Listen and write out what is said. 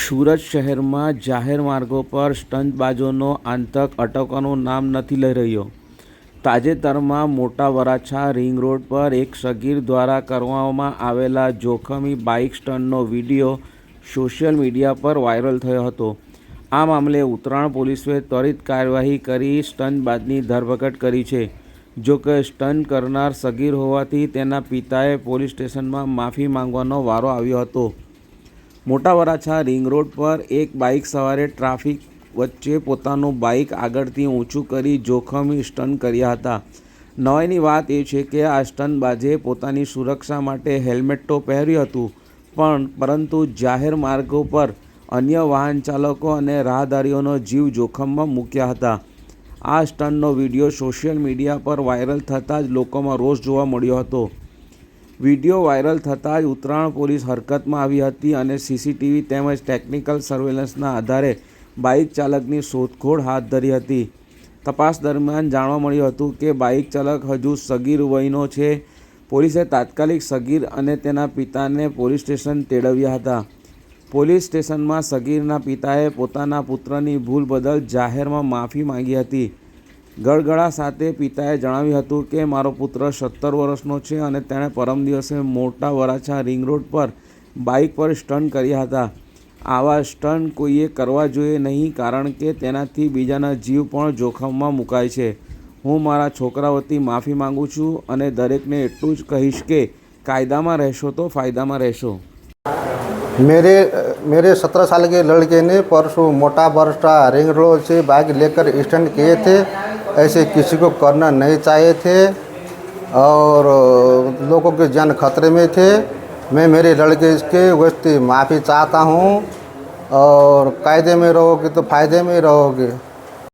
સુરત શહેરમાં જાહેર માર્ગો પર સ્ટંટબાજોનો આતંક અટકવાનું નામ નથી લઈ રહ્યો. તાજેતરમાં મોટા વરાછા રિંગ રોડ પર એક સગીર દ્વારા કરવામાં આવેલા જોખમી બાઇક સ્ટંટનો વિડીયો સોશિયલ મીડિયા પર વાયરલ થયો હતો. આ મામલે ઉત્તરાણ પોલીસે ત્વરિત કાર્યવાહી કરી સ્ટંટબાજની ધરપકડ કરી છે. જોકે સ્ટંટ કરનાર સગીર હોવાથી તેના પિતાએ પોલીસ સ્ટેશનમાં માફી માંગવાનો વારો આવ્યો હતો. મોટા વરાછા રિંગ રોડ પર એક બાઇક સવારે ટ્રાફિક વચ્ચે પોતાનું બાઇક આગળથી ઊંચું કરી જોખમી સ્ટંટ કર્યા હતા. નવાઈની વાત એ છે કે આ સ્ટંટબાજે પોતાની સુરક્ષા માટે હેલ્મેટ તો પહેર્યું હતું, પરંતુ જાહેર માર્ગો પર અન્ય વાહન ચાલકો અને રાહદારીઓનો જીવ જોખમમાં મૂક્યા હતા. આ સ્ટંટનો વિડીયો સોશિયલ મીડિયા પર વાયરલ થતાં જ લોકોમાં રોષ જોવા મળ્યો હતો. વિડીયો વાયરલ થતાં જ ઉત્તરાણ પોલીસ હરકતમાં આવી હતી અને સીસીટીવી તેમજ ટેકનિકલ સર્વેલન્સના આધારે બાઇક ચાલકની શોધખોળ હાથ ધરી હતી. તપાસ દરમિયાન જાણવા મળ્યું હતું કે બાઇક ચાલક હજુ સગીર વયનો છે. પોલીસે તાત્કાલિક સગીર અને તેના પિતાને પોલીસ સ્ટેશન તેડવ્યા હતા. પોલીસ સ્ટેશનમાં સગીરના પિતાએ પોતાના પુત્રની ભૂલ બદલ જાહેરમાં માફી માંગી હતી. ગળગળા સાથે પિતાએ જણાવ્યું હતું કે મારો પુત્ર 17 વર્ષનો છે અને તેણે પરમ દિવસે મોટા વરાછા રિંગ રોડ પર બાઇક પર સ્ટંટ કર્યા હતા. આવા સ્ટંટ કોઈએ કરવા જોઈએ નહીં, કારણ કે તેનાથી બીજાના જીવ પણ જોખમમાં મુકાય છે. હું મારા છોકરા વતી માફી માંગુ છું અને દરેકને એટલું જ કહીશ કે કાયદામાં રહેશો તો ફાયદામાં રહેશો. मेरे 17 साल के लड़के ने परसों मोटा बरसा रिंग रोड से बाइक लेकर स्टंट किए थे. ऐसे किसी को करना नहीं चाहिए थे और लोगों की जान खतरे में थे. मैं मेरे लड़के के वजह माफ़ी चाहता हूँ और कायदे में रहोगे तो फ़ायदे में रहोगे.